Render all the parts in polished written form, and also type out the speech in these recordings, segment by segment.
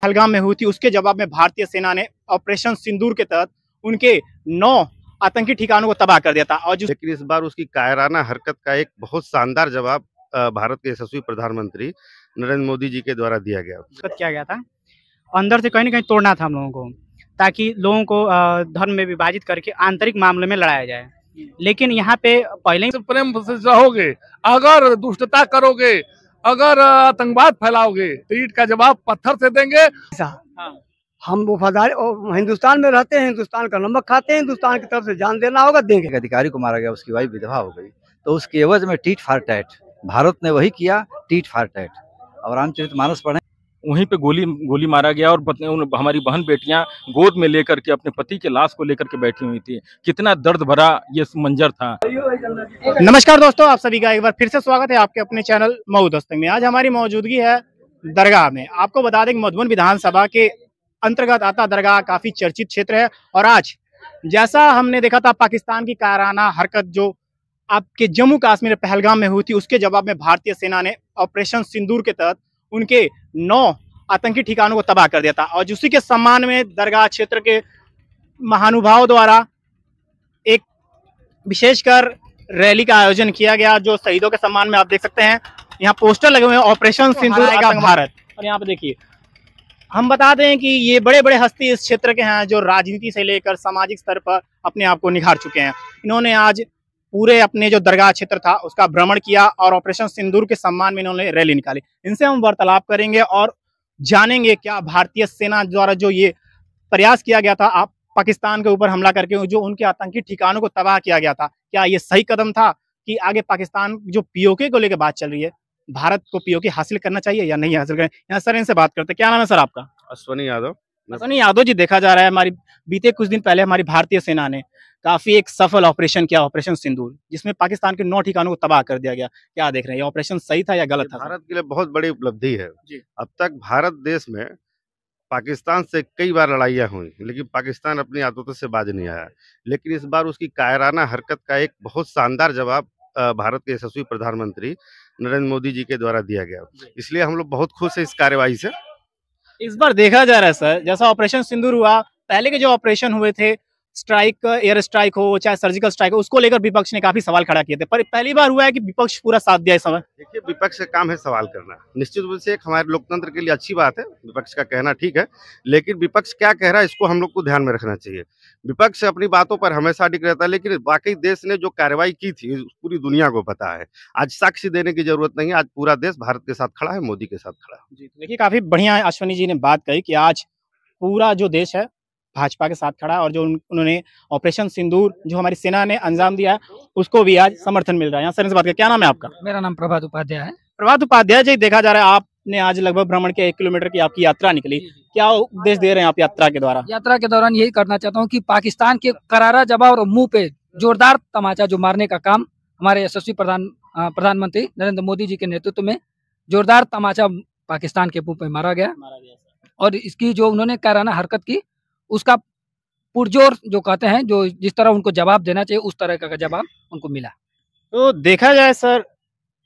पहलगाम में हुई थी, उसके जवाब में भारतीय सेना ने ऑपरेशन सिंदूर के तहत उनके 9 आतंकी ठिकानों को तबाह कर दिया था। और लेकिन इस बार उसकी कायराना हरकत का एक बहुत शानदार जवाब भारत के यशस्वी प्रधानमंत्री नरेंद्र मोदी जी के द्वारा दिया गया। किया गया था, अंदर से कहीं ना कहीं तोड़ना था हम लोगों को, ताकि लोगों को धर्म में विभाजित करके आंतरिक मामले में लड़ाया जाए। लेकिन यहाँ पे पहले ही प्रेम से रहोगे, अगर दुष्टता करोगे, अगर आतंकवाद फैलाओगे तो ईंट का जवाब पत्थर से देंगे। हम वफादार हिंदुस्तान में रहते हैं, हिंदुस्तान का नमक खाते हैं, हिंदुस्तान की तरफ से जान देना होगा, देंगे। अधिकारी को मारा गया, उसकी वाइफ विधवा हो गई, तो उसके एवज में टीट फॉर टैट भारत ने वही किया, टीट फॉर टैट। और रामचरितमानस पढ़े, वहीं पे गोली मारा गया और हमारी बहन बेटियां गोद में लेकर के अपने पति के लाश को लेकर के बैठी हुई थी। कितना दर्द भरा ये मंजर था। नमस्कार दोस्तों, आप सभी का एक बार फिर से स्वागत है आपके अपने चैनल मऊ दस्तक में। आज हमारी मौजूदगी है दरगाह में। आपको बता दें कि मधुबन विधानसभा के अंतर्गत आता दरगाह काफी चर्चित क्षेत्र है। और आज जैसा हमने देखा था पाकिस्तान की कायराना हरकत जो आपके जम्मू कश्मीर पहलगाम में हुई थी, उसके जवाब में भारतीय सेना ने ऑपरेशन सिंदूर के तहत उनके 9 आतंकी ठिकानों को तबाह कर दिया था। और उसी के सम्मान में दरगाह क्षेत्र के महानुभावों द्वारा एक विशेषकर रैली का आयोजन किया गया, जो शहीदों के सम्मान में आप देख सकते हैं। यहाँ पोस्टर लगे हुए हैं, ऑपरेशन सिंदूर का भारत। और यहाँ पे देखिए, हम बता दें कि ये बड़े बड़े हस्ती इस क्षेत्र के हैं जो राजनीति से लेकर सामाजिक स्तर पर अपने आप को निखार चुके हैं। इन्होंने आज पूरे अपने जो दरगाह क्षेत्र था उसका भ्रमण किया और ऑपरेशन सिंदूर के सम्मान में इन्होंने रैली निकाली। इनसे हम वार्तालाप करेंगे और जानेंगे क्या भारतीय सेना द्वारा जो ये प्रयास किया गया था आप पाकिस्तान के ऊपर हमला करके जो उनके आतंकी ठिकानों को तबाह किया गया था, क्या ये सही कदम था कि आगे पाकिस्तान जो पीओके को लेकर बात चल रही है, भारत को पीओके हासिल करना चाहिए या नहीं हासिल करें। यहाँ सर इनसे बात करते हैं। क्या नाम है सर आपका? अश्वनी यादव। अश्वनी यादव जी, देखा जा रहा है हमारी बीते कुछ दिन पहले हमारी भारतीय सेना ने काफी एक सफल ऑपरेशन किया, ऑपरेशन सिंदूर, जिसमें पाकिस्तान के 9 ठिकानों को तबाह कर दिया गया। क्या देख रहे हैं, ये ऑपरेशन सही था या गलत था? भारत के लिए बहुत बड़ी उपलब्धि है जी। अब तक भारत देश में पाकिस्तान से कई बार लड़ाइयाँ हुई, लेकिन पाकिस्तान अपनी आदतों से बाज नहीं आया। लेकिन इस बार उसकी कायराना हरकत का एक बहुत शानदार जवाब भारत के यशस्वी प्रधानमंत्री नरेंद्र मोदी जी के द्वारा दिया गया। इसलिए हम लोग बहुत खुश हैं इस कार्रवाई से। इस बार देखा जा रहा है सर, जैसा ऑपरेशन सिंदूर हुआ, पहले के जो ऑपरेशन हुए थे, स्ट्राइक, एयर स्ट्राइक हो चाहे सर्जिकल स्ट्राइक हो, उसको लेकर विपक्ष ने काफी सवाल खड़ा किए थे, पर पहली बार हुआ है कि विपक्ष पूरा साथ दिया इस समय। देखिए, विपक्ष का काम है सवाल करना। निश्चित रूप से एक हमारे लोकतंत्र के लिए अच्छी बात है, विपक्ष का कहना ठीक है, लेकिन विपक्ष क्या कह रहा है इसको हम लोग को ध्यान में रखना चाहिए। विपक्ष अपनी बातों पर हमेशा अडिग रहता है, लेकिन वाकई देश ने जो कार्रवाई की थी पूरी दुनिया को पता है। आज साक्ष्य देने की जरूरत नहीं है, आज पूरा देश भारत के साथ खड़ा है, मोदी के साथ खड़ा है। देखिए, काफी बढ़िया अश्वनी जी ने बात कही कि आज पूरा जो देश है भाजपा के साथ खड़ा है और जो उन्होंने ऑपरेशन सिंदूर जो हमारी सेना ने अंजाम दिया है उसको भी आज समर्थन मिल रहा है। यहाँ सर से बात करें, क्या नाम है आपका? मेरा नाम प्रभात उपाध्याय है। प्रभात उपाध्याय जी, देखा जा रहा है आपने आज लगभग भ्रमण के 1 किलोमीटर की आपकी यात्रा निकली, क्या उपदेश दे रहे हैं आप यात्रा के द्वारा? यात्रा के दौरान यही करना चाहता हूँ कि पाकिस्तान के करारा जवाब और मुंह पे जोरदार तमाचा जो मारने का काम हमारे यशस्वी प्रधानमंत्री नरेंद्र मोदी जी के नेतृत्व में जोरदार तमाचा पाकिस्तान के मुंह पे मारा गया। और इसकी जो उन्होंने कायराना हरकत की उसका पुरजोर जो कहते हैं, जो जिस तरह उनको जवाब देना चाहिए उस तरह का जवाब उनको मिला। तो देखा जाए सर,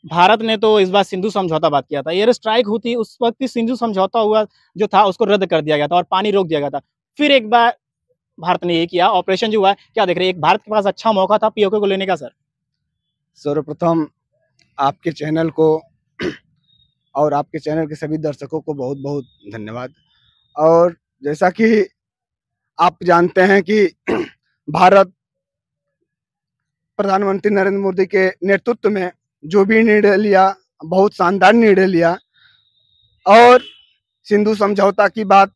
भारत ने तो इस बार सिंधु समझौता बात किया था, एयर स्ट्राइक हुई थी, उस वक्त सिंधु समझौता हुआ जो था उसको रद्द कर दिया गया था और पानी रोक दिया गया था। फिर एक बार भारत ने ये किया, ऑपरेशन जो हुआ है, क्या देख रहे हैं? एक भारत के पास अच्छा मौका था पीओके को लेने का। सर सर्वप्रथम आपके चैनल को और आपके चैनल के सभी दर्शकों को बहुत बहुत धन्यवाद। और जैसा कि आप जानते हैं कि भारत प्रधानमंत्री नरेंद्र मोदी के नेतृत्व में जो भी निर्णय लिया, बहुत शानदार निर्णय लिया। और सिंधु समझौता की बात,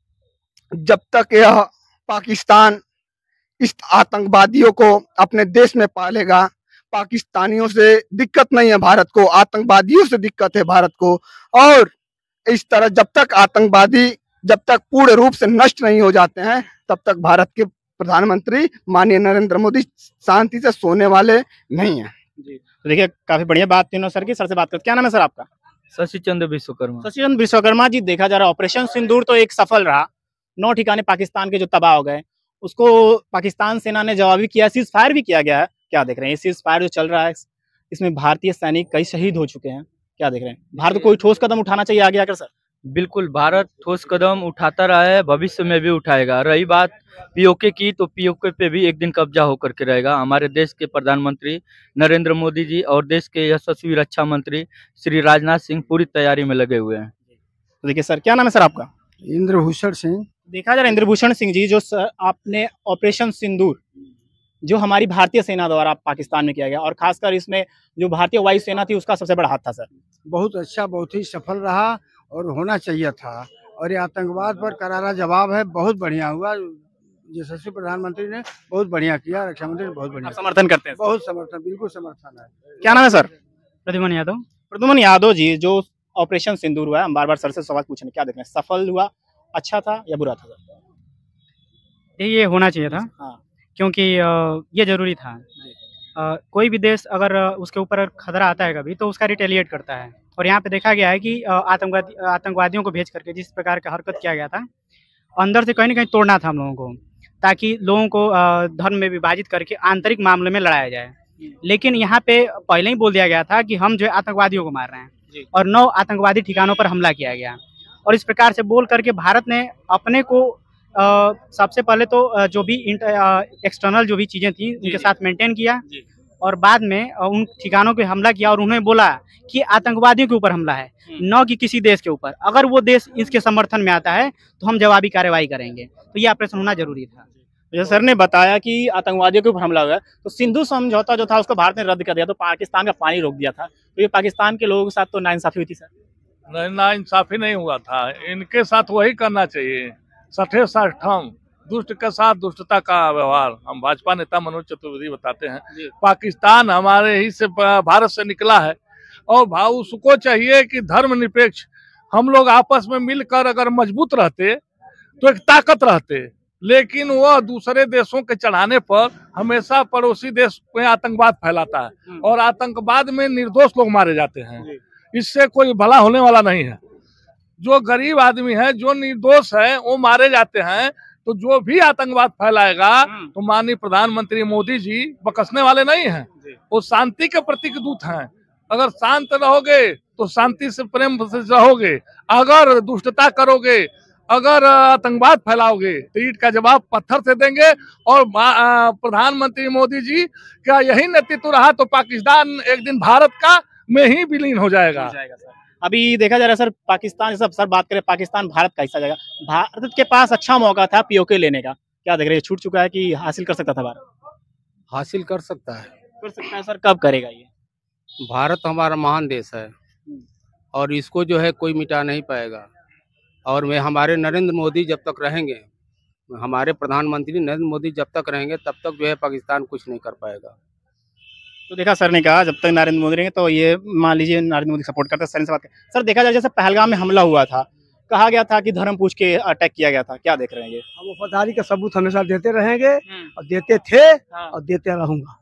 जब तक यह पाकिस्तान इस आतंकवादियों को अपने देश में पालेगा, पाकिस्तानियों से दिक्कत नहीं है भारत को, आतंकवादियों से दिक्कत है भारत को। और इस तरह जब तक आतंकवादी जब तक पूर्ण रूप से नष्ट नहीं हो जाते हैं, तब तक भारत के प्रधानमंत्री माननीय नरेंद्र मोदी शांति से सोने वाले नहीं हैं। जी, तो देखिए काफी बढ़िया बात तीनों सर की। सर से बात करते, क्या नाम है सर आपका? शशि चंद्र विश्वकर्मा। शशि चंद्र विश्वकर्मा जी, देखा जा रहा है ऑपरेशन सिंदूर तो एक सफल रहा, 9 ठिकाने पाकिस्तान के जो तबाह हो गए उसको पाकिस्तान सेना ने जवाब भी किया, सीज फायर भी किया गया है। क्या देख रहे हैं, सीज फायर जो चल रहा है इसमें भारतीय सैनिक कई शहीद हो चुके हैं, क्या देख रहे हैं? भारत को कोई ठोस कदम उठाना चाहिए आगे आकर? सर बिल्कुल, भारत ठोस कदम उठाता रहा है, भविष्य में भी उठाएगा। रही बात पीओके की, तो पीओके पे भी एक दिन कब्जा होकर के रहेगा। हमारे देश के प्रधानमंत्री नरेंद्र मोदी जी और देश के यशस्वी रक्षा मंत्री श्री राजनाथ सिंह पूरी तैयारी में लगे हुए हैं। तो देखिए सर, क्या नाम है सर आपका? इंद्रभूषण सिंह। देखा जा रहा है इंद्रभूषण सिंह जी, जो सर आपने ऑपरेशन सिंदूर जो हमारी भारतीय सेना द्वारा पाकिस्तान में किया गया, और खासकर इसमें जो भारतीय वायुसेना थी उसका सबसे बड़ा हाथ था सर। बहुत अच्छा, बहुत ही सफल रहा और होना चाहिए था। और ये आतंकवाद पर करारा जवाब है, बहुत बढ़िया हुआ। यशस्वी प्रधानमंत्री ने बहुत बढ़िया किया, रक्षा मंत्री ने बहुत बढ़िया आप समर्थन करते हैं? बहुत समर्थन, बिल्कुल समर्थन है। क्या नाम है सर? प्रद्युमन यादव। प्रद्युमन यादव जी, जो ऑपरेशन सिंदूर हुआ है, हम बार बार सर से सवाल पूछने, क्या देख रहे हैं, सफल हुआ, अच्छा था या बुरा था सर? ये होना चाहिए था। हाँ। क्योंकि ये जरूरी था। कोई भी देश अगर उसके ऊपर खतरा आता है कभी, तो उसका रिटेलिएट करता है। और यहाँ पे देखा गया है कि आतंकवादियों को भेज करके जिस प्रकार का हरकत किया गया था, अंदर से कहीं ना कहीं तोड़ना था हम लोगों को, ताकि लोगों को धर्म में विभाजित करके आंतरिक मामले में लड़ाया जाए। लेकिन यहाँ पे पहले ही बोल दिया गया था कि हम जो है आतंकवादियों को मार रहे हैं, और 9 आतंकवादी ठिकानों पर हमला किया गया। और इस प्रकार से बोल करके भारत ने अपने को सबसे पहले तो जो भी एक्सटर्नल जो भी चीज़ें थी उनके साथ मेंटेन किया, और बाद में उन ठिकानों पे हमला किया, और उन्होंने बोला कि आतंकवादियों के ऊपर हमला है, न कि किसी देश के ऊपर। अगर वो देश इसके समर्थन में आता है तो हम जवाबी कार्रवाई करेंगे। तो ये ऑपरेशन होना जरूरी था। जैसे सर ने बताया कि आतंकवादियों के ऊपर हमला हुआ, तो सिंधु समझौता जो था उसको भारत ने रद्द कर दिया, तो पाकिस्तान का पानी रोक दिया था। तो ये पाकिस्तान के लोगों के साथ तो नाइंसाफी हुई थी सर? नाइंसाफी नहीं हुआ था, इनके साथ वही करना चाहिए, सठे साठम दुष्ट के साथ दुष्टता का व्यवहार। हम भाजपा नेता मनोज चतुर्वेदी बताते हैं, पाकिस्तान हमारे ही से भारत से निकला है, और उसको चाहिए कि धर्मनिरपेक्ष हम लोग आपस में मिलकर अगर मजबूत रहते तो एक ताकत रहते। लेकिन वह दूसरे देशों के चढ़ाने पर हमेशा पड़ोसी देश में आतंकवाद फैलाता है, और आतंकवाद में निर्दोष लोग मारे जाते हैं। इससे कोई भला होने वाला नहीं है। जो गरीब आदमी है, जो निर्दोष है, वो मारे जाते हैं। तो जो भी आतंकवाद फैलाएगा, तो माननीय प्रधानमंत्री मोदी जी बकसने वाले नहीं हैं, वो शांति के प्रतीक दूत हैं। अगर शांत रहोगे तो शांति से, प्रेम से रहोगे। अगर दुष्टता करोगे, अगर आतंकवाद फैलाओगे, तो ईंट का जवाब पत्थर से देंगे। और प्रधानमंत्री मोदी जी का यही नेतृत्व रहा तो पाकिस्तान एक दिन भारत का में ही विलीन हो जाएगा। अभी देखा जा रहा है सर, पाकिस्तान, सब सर बात करें, पाकिस्तान भारत का हिस्सा जाएगा। भारत के पास अच्छा मौका था पीओके लेने का, क्या देख रहे हैं, छूट चुका है कि हासिल कर सकता था भारत? हासिल कर सकता है। कर सकता है सर, कब करेगा ये? भारत हमारा महान देश है, और इसको जो है कोई मिटा नहीं पाएगा। और हमारे नरेंद्र मोदी जब तक रहेंगे, हमारे प्रधानमंत्री नरेंद्र मोदी जब तक रहेंगे, तब तक जो है पाकिस्तान कुछ नहीं कर पाएगा। तो देखा सर ने कहा जब तक नरेंद्र मोदी रहेंगे, तो ये मान लीजिए नरेंद्र मोदी सपोर्ट करते हैं। सर से बात करें सर, देखा जाए जैसे पहलगाम में हमला हुआ था, कहा गया था कि धर्म पूछ के अटैक किया गया था, क्या देख रहे हैं ये? हम वफादारी का सबूत हमेशा देते रहेंगे, और देते थे और देते रहूंगा।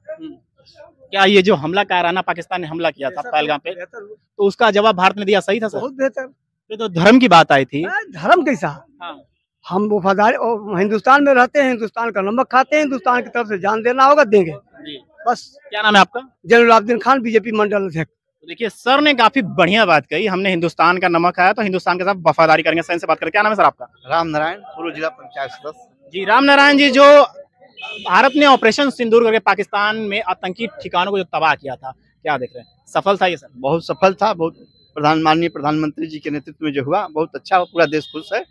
क्या ये जो हमला कायराना पाकिस्तान ने हमला किया था पहलगाम पे, तो उसका जवाब भारत ने दिया, सही था सर? बहुत बेहतर। ये तो धर्म की बात आई थी। धर्म कैसा? हम वफादारी, हिंदुस्तान में रहते हैं, हिंदुस्तान का नमक खाते हैं, हिंदुस्तान की तरफ से जान देना होगा, देंगे बस। क्या नाम है आपका? जैनुलाब्दीन खान, बीजेपी मंडल अध्यक्ष। तो देखिए सर ने काफी बढ़िया बात कही, हमने हिंदुस्तान का नमक खाया तो हिंदुस्तान के साथ वफादारी करेंगे। सर से बात करें, क्या नाम है सर आपका? राम नारायण, पूर्व जिला पंचायत सदस्य। जी राम नारायण जी, जो भारत ने ऑपरेशन सिंदूर करके पाकिस्तान में आतंकी ठिकानों को जो तबाह किया था, क्या देख रहे हैं, सफल था ये सर? बहुत सफल था, बहुत माननीय प्रधानमंत्री जी के नेतृत्व में जो हुआ, बहुत अच्छा, पूरा देश खुश है।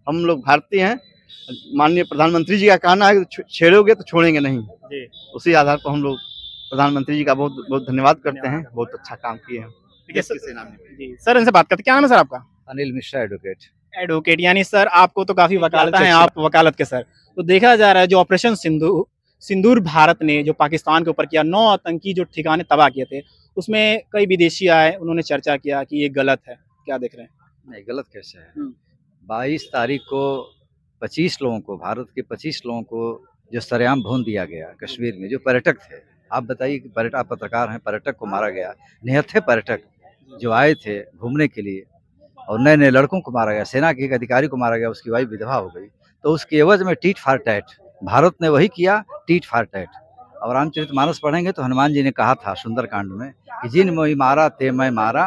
हम लोग भारतीय हैं, माननीय प्रधानमंत्री जी का कहना है कि छेड़ोगे तो छोड़ेंगे नहीं। उसी आधार पर हम लोग प्रधानमंत्री जी का बहुत बहुत धन्यवाद करते हैं, बहुत अच्छा काम किए हैं। जी सर, इनसे बात करते, क्या नाम है सर आपका? अनिल मिश्रा, एडवोकेट। एडवोकेट, यानी सर आपको तो काफी वकालत है, आप वकालत के सर। तो देखा जा रहा है जो ऑपरेशन सिंदूर भारत ने जो पाकिस्तान के ऊपर किया, 9 आतंकी जो ठिकाने तबाह किए थे, उसमें कई विदेशी आए, उन्होंने चर्चा किया कि ये गलत है, क्या देख रहे हैं? नहीं, गलत कैसे है? 22 तारीख को 25 लोगों को, भारत के 25 लोगों को जो सरेआम भून दिया गया कश्मीर में, जो पर्यटक थे। आप बताइए कि पर्यटक, पत्रकार हैं, पर्यटक को मारा गया, निहत्थे पर्यटक जो आए थे घूमने के लिए, और नए नए लड़कों को मारा गया, सेना के एक अधिकारी को मारा गया, उसकी वाइफ विधवा हो गई। तो उसके एवज में टीट फॉर टैट, भारत ने वही किया, टीट फॉर टैट। और रामचरितमानस पढ़ेंगे तो हनुमान जी ने कहा था सुंदरकांड में कि जिन मोहि मारा ते मैं मारा,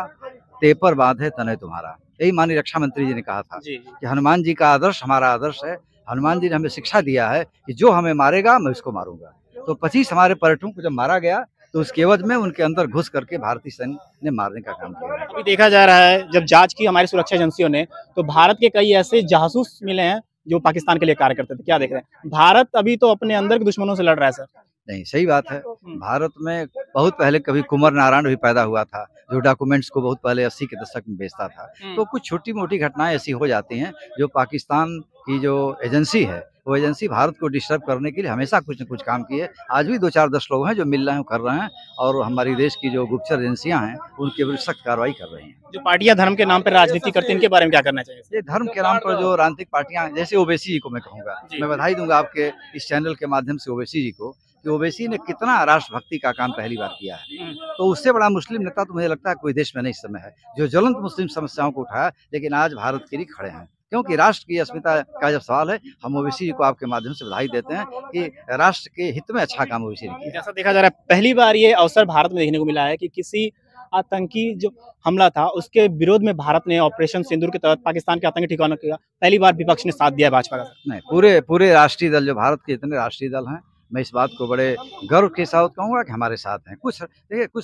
ते पर बांधे तने तुम्हारा। यही माननीय रक्षा मंत्री जी ने कहा था जी कि हनुमान जी का आदर्श हमारा आदर्श है। हनुमान जी ने हमें शिक्षा दिया है कि जो हमें मारेगा मैं उसको मारूंगा। तो 25 हमारे पर्यटकों को जब मारा गया तो उसके एवज में उनके अंदर घुस करके भारतीय सैन्य ने मारने का काम किया। अभी देखा जा रहा है जब जांच की हमारी सुरक्षा एजेंसियों ने, तो भारत के कई ऐसे जासूस मिले हैं जो पाकिस्तान के लिए कार्य करते थे। क्या देख रहे हैं, भारत अभी तो अपने अंदर के दुश्मनों से लड़ रहा है सर। नहीं, सही बात है। भारत में बहुत पहले कभी कुंवर नारायण भी पैदा हुआ था, जो डॉक्यूमेंट्स को बहुत पहले 80 के दशक में बेचता था। तो कुछ छोटी मोटी घटनाएं ऐसी हो जाती हैं जो पाकिस्तान की जो एजेंसी है, वो एजेंसी भारत को डिस्टर्ब करने के लिए हमेशा कुछ न कुछ काम किए। आज भी 2-4-10 लोग हैं जो मिल रहे हैं, कर रहे हैं, और हमारी देश की जो गुप्तचर एजेंसियां हैं उनके विरुद्ध सख्त कार्रवाई कर रही हैं। जो पार्टियां धर्म के नाम पर राजनीति करती हैं, इनके बारे में क्या करना चाहिए? ये धर्म के नाम पर जो राजनीतिक पार्टियां, जैसे ओवैसी जी को मैं कहूँगा, मैं बधाई दूंगा आपके इस चैनल के माध्यम से ओवैसी जी को, कि ओवैसी ने कितना राष्ट्रभक्ति का काम पहली बार किया है। तो उससे बड़ा मुस्लिम नेता तो मुझे लगता है कोई देश में नहीं इस समय है, जो ज्वलंत मुस्लिम समस्याओं को उठाया लेकिन आज भारत के लिए खड़े हैं। क्योंकि राष्ट्र की अस्मिता का जब सवाल है, हम ओवैसी जी को आपके माध्यम से बधाई देते हैं कि राष्ट्र के हित में अच्छा काम ओवैसी ने किया। जैसा देखा जा रहा है, पहली बार ये अवसर भारत में देखने को मिला है कि किसी आतंकी जो हमला था उसके विरोध में भारत ने ऑपरेशन सिंदूर के तहत पाकिस्तान के आतंकी ठिकानों किया। पहली बार विपक्ष ने साथ दिया है भाजपा का। नहीं, पूरे राष्ट्रीय दल, जो भारत के इतने राष्ट्रीय दल हैं, मैं इस बात को बड़े गर्व के साथ कहूँगा कि हमारे साथ हैं। कुछ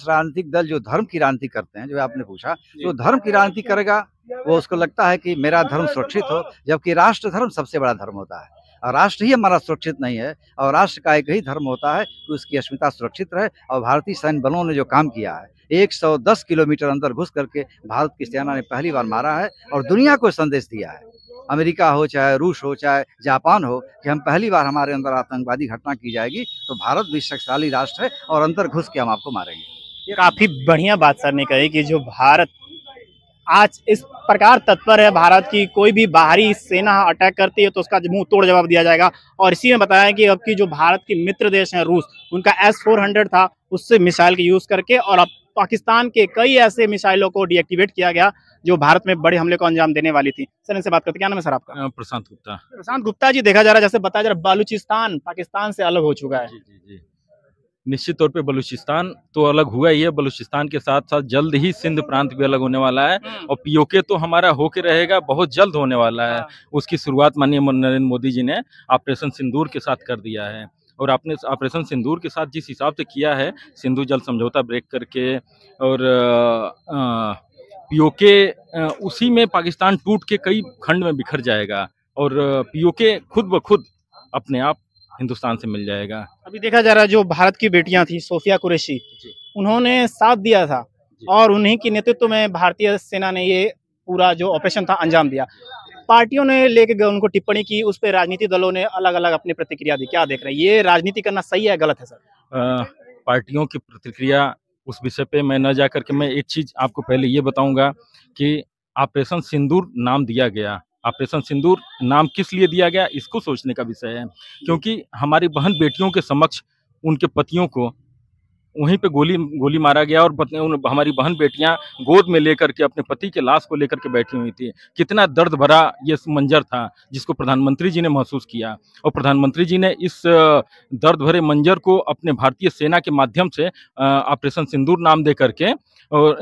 राजनीतिक दल जो धर्म की राजनीति करते हैं, जो आपने पूछा, तो धर्म की राजनीति करेगा वो उसको लगता है कि मेरा धर्म सुरक्षित हो, जबकि राष्ट्र धर्म सबसे बड़ा धर्म होता है और राष्ट्र ही हमारा सुरक्षित नहीं है। और राष्ट्र का एक ही धर्म होता है कि उसकी अस्मिता सुरक्षित रहे। और भारतीय सैन्य बलों ने जो काम किया है, 110 किलोमीटर अंदर घुस करके भारत की सेना ने पहली बार मारा है और दुनिया को संदेश दिया है, अमेरिका हो, चाहे रूस हो, चाहे जापान हो, कि हम पहली बार हमारे अंदर आतंकवादी घटना की जाएगी तो भारत भी शक्तिशाली राष्ट्र है और अंदर घुस के हम आपको मारेंगे। काफी बढ़िया बात सर ने कही कि जो भारत आज इस प्रकार तत्पर है, भारत की कोई भी बाहरी सेना अटैक करती है तो उसका मुंह तोड़ जवाब दिया जाएगा। और इसी में बताया कि अब की जो भारत के मित्र देश हैं रूस, उनका S-400 था, उससे मिसाइल के यूज करके और अब पाकिस्तान के कई ऐसे मिसाइलों को डीएक्टिवेट किया गया जो भारत में बड़े हमले को अंजाम देने वाली थी। सर इनसे बात करते, क्या नाम है सर आपका? प्रशांत गुप्ता। प्रशांत गुप्ता जी, देखा जा रहा है जैसे बताया जा रहा है बलूचिस्तान पाकिस्तान से अलग हो चुका है। जी। निश्चित तौर पे बलूचिस्तान तो अलग हुआ ही है, बलूचिस्तान के साथ साथ जल्द ही सिंध प्रांत भी अलग होने वाला है और पीओके तो हमारा होके रहेगा, बहुत जल्द होने वाला है। उसकी शुरुआत माननीय नरेंद्र मोदी जी ने ऑपरेशन सिंदूर के साथ कर दिया है और आपने ऑपरेशन सिंदूर के साथ जिस हिसाब से किया है, सिंधु जल समझौता ब्रेक करके और पीओके, उसी में पाकिस्तान टूट के कई खंड में बिखर जाएगा और पीओके खुद ब खुद अपने आप हिंदुस्तान से मिल जाएगा। अभी देखा जा रहा है जो भारत की बेटियां थी सोफिया कुरैशी, उन्होंने साथ दिया था और उन्हीं के नेतृत्व में भारतीय सेना ने ये पूरा जो ऑपरेशन था अंजाम दिया। पार्टियों ने लेके उनको टिप्पणी की, उस पर राजनीतिक दलों ने अलग अलग अपनी प्रतिक्रिया दी। क्या देख रहे हैं, ये राजनीति करना सही है गलत है सर? पार्टियों की प्रतिक्रिया उस विषय पे मैं न जाकर के, मैं एक चीज आपको पहले ये बताऊंगा कि ऑपरेशन सिंदूर नाम दिया गया, ऑपरेशन सिंदूर नाम किस लिए दिया गया इसको सोचने का विषय है, क्योंकि हमारी बहन बेटियों के समक्ष उनके पतियों को वहीं पे गोली मारा गया और हमारी बहन बेटियां गोद में लेकर के अपने पति के लाश को लेकर के बैठी हुई थी। कितना दर्द भरा ये मंजर था जिसको प्रधानमंत्री जी ने महसूस किया और प्रधानमंत्री जी ने इस दर्द भरे मंजर को अपने भारतीय सेना के माध्यम से ऑपरेशन सिंदूर नाम दे करके और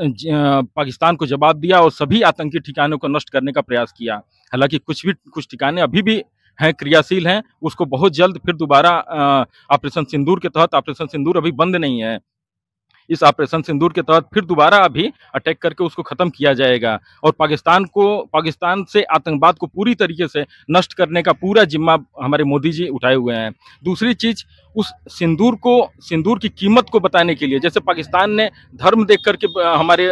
पाकिस्तान को जवाब दिया और सभी आतंकी ठिकानों को नष्ट करने का प्रयास किया। हालांकि कुछ ठिकाने अभी भी हैं, क्रियाशील हैं, उसको बहुत जल्द फिर दोबारा ऑपरेशन सिंदूर के तहत, ऑपरेशन सिंदूर अभी बंद नहीं है, इस ऑपरेशन सिंदूर के तहत फिर दोबारा अभी अटैक करके उसको खत्म किया जाएगा और पाकिस्तान से आतंकवाद को पूरी तरीके से नष्ट करने का पूरा जिम्मा हमारे मोदी जी उठाए हुए हैं। दूसरी चीज, उस सिंदूर की कीमत को बताने के लिए, जैसे पाकिस्तान ने धर्म देख करके हमारे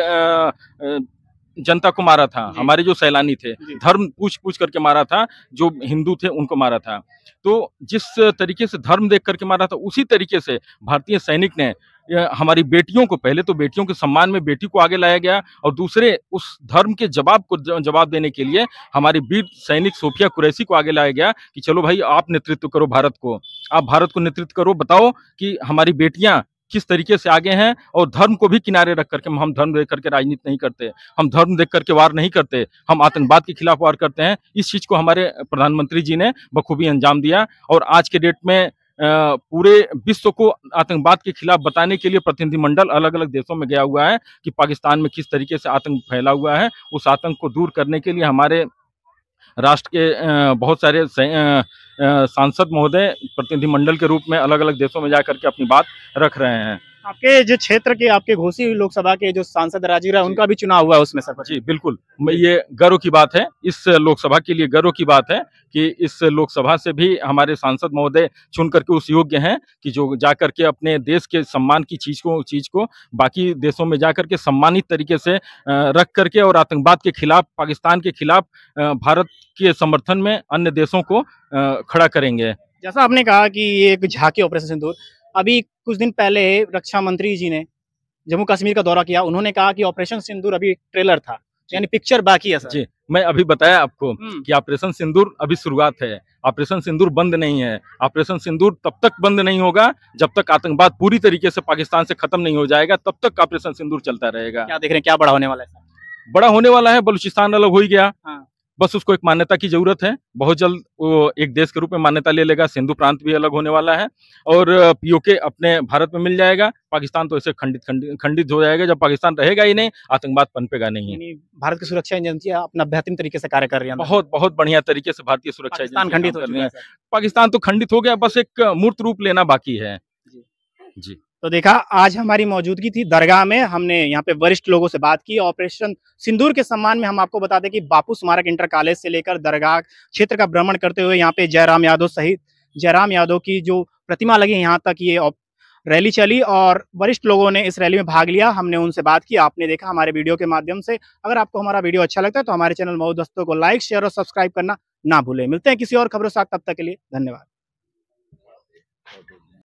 जनता को मारा था, हमारे जो सैलानी थे धर्म पूछ करके मारा था, जो हिंदू थे उनको मारा था, तो जिस तरीके से धर्म देख करके मारा था उसी तरीके से भारतीय सैनिक ने हमारी बेटियों को, पहले तो बेटियों के सम्मान में बेटी को आगे लाया गया और दूसरे उस धर्म के जवाब देने के लिए हमारी वीर सैनिक सोफिया कुरैशी को आगे लाया गया कि चलो भाई आप नेतृत्व करो, आप भारत को नेतृत्व करो, बताओ कि हमारी बेटियां किस तरीके से आगे हैं और धर्म को भी किनारे रख करके, हम धर्म देख करके राजनीति नहीं करते, हम धर्म देख करके वार नहीं करते, हम आतंकवाद के खिलाफ वार करते हैं। इस चीज को हमारे प्रधानमंत्री जी ने बखूबी अंजाम दिया और आज के डेट में पूरे विश्व को आतंकवाद के खिलाफ बताने के लिए प्रतिनिधिमंडल अलग अलग देशों में गया हुआ है कि पाकिस्तान में किस तरीके से आतंक फैला हुआ है। उस आतंक को दूर करने के लिए हमारे राष्ट्र के बहुत सारे सांसद महोदय प्रतिनिधिमंडल के रूप में अलग अलग देशों में जाकर के अपनी बात रख रहे हैं। आपके जो क्षेत्र के आपके घोसी हुई लोकसभा के जो सांसद राजीव राय उनका भी चुनाव हुआ उसमें सरपंच। जी बिल्कुल, ये गर्व की बात है, इस लोकसभा के लिए गर्व की बात है कि इस लोकसभा से भी हमारे सांसद महोदय चुन करके उस योग्य हैं कि जो जाकर के अपने देश के सम्मान की चीज को बाकी देशों में जाकर के सम्मानित तरीके से रख करके और आतंकवाद के खिलाफ, पाकिस्तान के खिलाफ भारत के समर्थन में अन्य देशों को खड़ा करेंगे। जैसा आपने कहा कि ये एक झांकी ऑपरेशन सिंदूर, अभी कुछ दिन पहले रक्षा मंत्री जी ने जम्मू कश्मीर का दौरा किया, उन्होंने कहा कि ऑपरेशन सिंदूर अभी ट्रेलर था, यानी पिक्चर बाकी है सर। जी, मैं अभी बताया आपको कि ऑपरेशन सिंदूर अभी शुरुआत है, ऑपरेशन सिंदूर बंद नहीं है। ऑपरेशन सिंदूर तब तक बंद नहीं होगा जब तक आतंकवाद पूरी तरीके से पाकिस्तान से खत्म नहीं हो जाएगा, तब तक ऑपरेशन सिंदूर चलता रहेगा। क्या देख रहे हैं, क्या बड़ा होने वाला है? बड़ा होने वाला है, बलूचिस्तान अलग हो ही गया, बस उसको एक मान्यता की जरूरत है। बहुत जल्द वो एक देश के रूप में मान्यता ले लेगा, सिंधु प्रांत भी अलग होने वाला है और पीओके अपने भारत में मिल जाएगा। पाकिस्तान तो ऐसे खंडित हो जाएगा, जब पाकिस्तान रहेगा ही नहीं, आतंकवाद पनपेगा नहीं। भारत की सुरक्षा एजेंसियां अपना बेहतरीन तरीके से कार्य कर रही है, बहुत बढ़िया तरीके से भारतीय सुरक्षा एजेंसियां खंडित हो रही है। पाकिस्तान तो खंडित हो गया, बस एक मूर्त रूप लेना बाकी है। जी तो देखा, आज हमारी मौजूदगी थी दरगाह में, हमने यहाँ पे वरिष्ठ लोगों से बात की। ऑपरेशन सिंदूर के सम्मान में हम आपको बता दें कि बापू स्मारक इंटर कॉलेज से लेकर दरगाह क्षेत्र का भ्रमण करते हुए यहाँ पे जयराम यादव सहित जयराम यादव की जो प्रतिमा लगी, यहाँ तक ये रैली चली और वरिष्ठ लोगों ने इस रैली में भाग लिया। हमने उनसे बात की, आपने देखा हमारे वीडियो के माध्यम से। अगर आपको हमारा वीडियो अच्छा लगता है तो हमारे चैनल मऊ दोस्तों को लाइक, शेयर और सब्सक्राइब करना ना भूलें। मिलते हैं किसी और खबरों के साथ, तब तक के लिए धन्यवाद।